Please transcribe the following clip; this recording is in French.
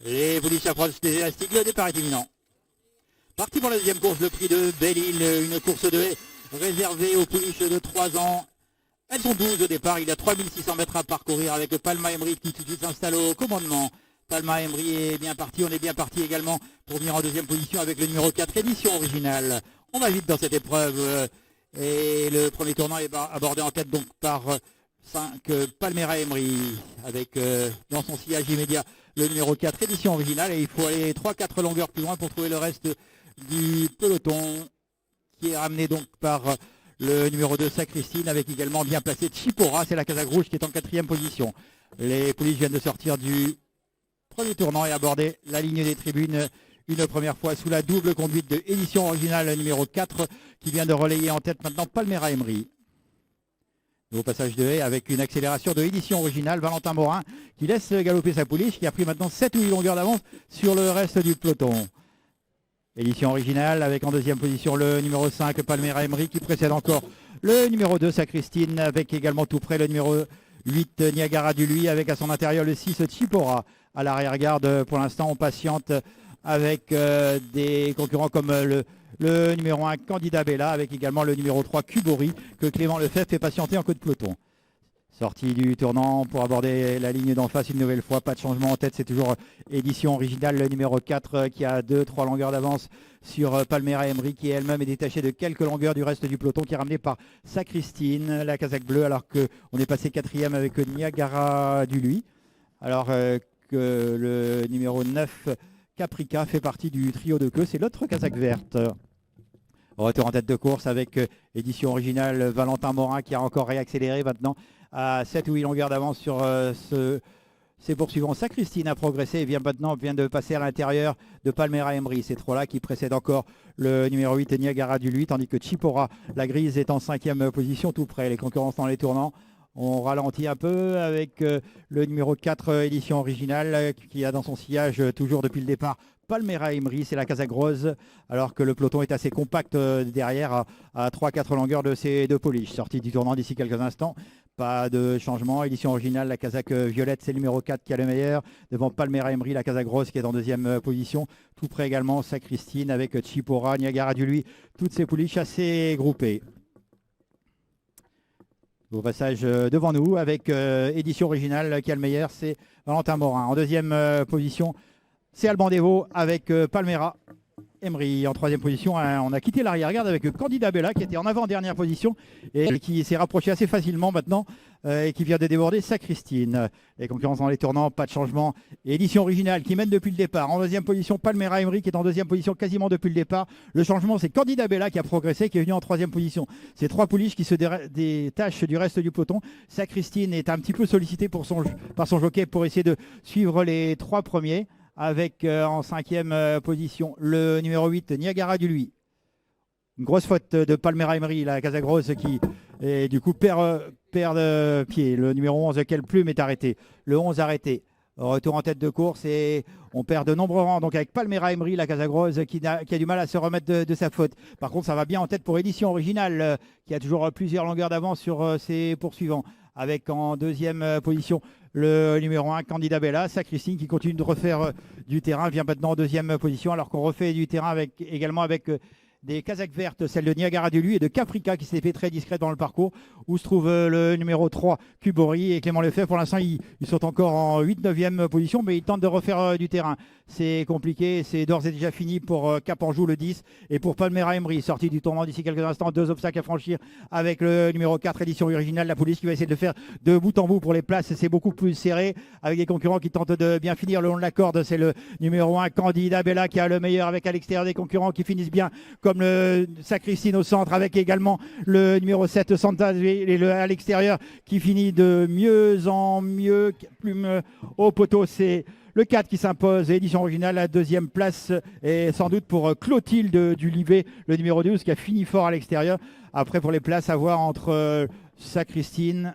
Les pouliches approchent des élastiques, le départ est imminent. Parti pour la deuxième course, le prix de Belle-Île, une course de haie réservée aux pouliches de 3 ans. Elles sont 12 au départ, il y a 3600 mètres à parcourir avec Palma Emery qui tout de suite s'installe au commandement. Palma Emery est bien parti, on est bien parti également pour venir en deuxième position avec le numéro 4, édition originale. On va vite dans cette épreuve et le premier tournant est abordé en tête donc par 5 Palmera Emery avec dans son sillage immédiat le numéro 4, édition originale, et il faut aller 3-4 longueurs plus loin pour trouver le reste du peloton qui est ramené donc par le numéro 2, Sacristine, avec également bien placé Chipora, c'est la Casaque rouge qui est en 4e position. Les pouliches viennent de sortir du premier tournant et aborder la ligne des tribunes une première fois sous la double conduite de édition originale numéro 4 qui vient de relayer en tête maintenant Palmera Emery. Nouveau passage de haie avec une accélération de édition originale, Valentin Morin qui laisse galoper sa pouliche, qui a pris maintenant 7 ou 8 longueurs d'avance sur le reste du peloton. Édition originale avec en deuxième position le numéro 5 Palmera Emery qui précède encore le numéro 2 Sacristine, avec également tout près le numéro 8 Niagara du Lui, avec à son intérieur le 6 Chipora. À l'arrière-garde pour l'instant on patiente avec des concurrents comme le numéro 1 Candida Bella, avec également le numéro 3 Cubori que Clément Lefebvre fait patienter en queue de peloton. Sortie du tournant pour aborder la ligne d'en face une nouvelle fois, pas de changement en tête, c'est toujours édition originale, le numéro 4 qui a 2-3 longueurs d'avance sur Palmera Emery, qui elle-même est détachée de quelques longueurs du reste du peloton, qui est ramené par Sacristine, la Casaque bleue, alors qu'on est passé 4e avec Niagara du Lui, alors que le numéro 9 Caprica fait partie du trio de queue, c'est l'autre Casaque verte. Retour en tête de course avec édition originale Valentin Morin qui a encore réaccéléré maintenant à 7 ou 8 longueurs d'avance sur ses poursuivants. Sacristine a progressé et vient de passer à l'intérieur de Palmera Emery. C'est trois-là qui précèdent encore le numéro 8 Niagara du Lui, tandis que Chipora, la grise, est en 5e position tout près. Les concurrences dans les tournants. On ralentit un peu avec le numéro 4 édition originale qui a dans son sillage toujours depuis le départ Palmera Emery, c'est la Casaque rose, alors que le peloton est assez compact derrière à 3-4 longueurs de ces deux pouliches. Sortie du tournant d'ici quelques instants, pas de changement. Édition originale, la Casaque violette, c'est le numéro 4 qui a le meilleur. Devant Palmera Emery, la Casaque rose qui est en 2e position. Tout près également Sacristine avec Chipora, Niagara du Lui, toutes ces pouliches assez groupées. Au passage devant nous avec édition originale qui a le meilleur, c'est Valentin Morin. En 2e position, c'est Alban Devaux avec Palmera Emery. En 3e position, on a quitté l'arrière-garde avec Candida Bella qui était en avant-dernière position et qui s'est rapproché assez facilement maintenant et qui vient de déborder Sacristine. Les concurrences dans les tournants, pas de changement. Édition originale qui mène depuis le départ. En 2e position, Palmera Emery qui est en 2e position quasiment depuis le départ. Le changement, c'est Candida Bella qui a progressé, qui est venu en 3e position. C'est 3 pouliches qui se détachent du reste du peloton. Sacristine est un petit peu sollicité par son jockey pour essayer de suivre les 3 premiers. Avec en 5e position le numéro 8 Niagara du Lui. Une grosse faute de Palmera Emery, la Casaque rose qui et du coup perd de pied. Le numéro 11 Quelle Plume est arrêté. Le 11 arrêté. Retour en tête de course et on perd de nombreux rangs. Donc avec Palmera Emery, la Casaque rose qui a du mal à se remettre de sa faute. Par contre, ça va bien en tête pour édition originale qui a toujours plusieurs longueurs d'avance sur ses poursuivants. Avec en 2e position le numéro 1 Candida Bella, Sacristine qui continue de refaire du terrain, vient maintenant en 2e position alors qu'on refait du terrain également avec des Casaques vertes, celle de Niagara du Lui et de Caprica qui s'est fait très discrète dans le parcours, où se trouve le numéro 3 Cubori et Clément Lefebvre. Pour l'instant, ils sont encore en 8-9e position, mais ils tentent de refaire du terrain. C'est compliqué, c'est d'ores et déjà fini pour Cap Anjou le 10 et pour Palmera Emery, sortie du tournant d'ici quelques instants. 2 obstacles à franchir avec le numéro 4 édition originale, la police qui va essayer de le faire de bout en bout pour les places. C'est beaucoup plus serré avec des concurrents qui tentent de bien finir le long de la corde. C'est le numéro 1 Candida Bella qui a le meilleur avec à l'extérieur des concurrents qui finissent bien comme le Sacristine au centre, avec également le numéro 7 Santa et à l'extérieur qui finit de mieux en mieux. Plume au poteau, c'est le 4 qui s'impose, édition originale, la 2e place et sans doute pour Clotilde Dulivet, le numéro 12 qui a fini fort à l'extérieur. Après pour les places à voir entre Sacristine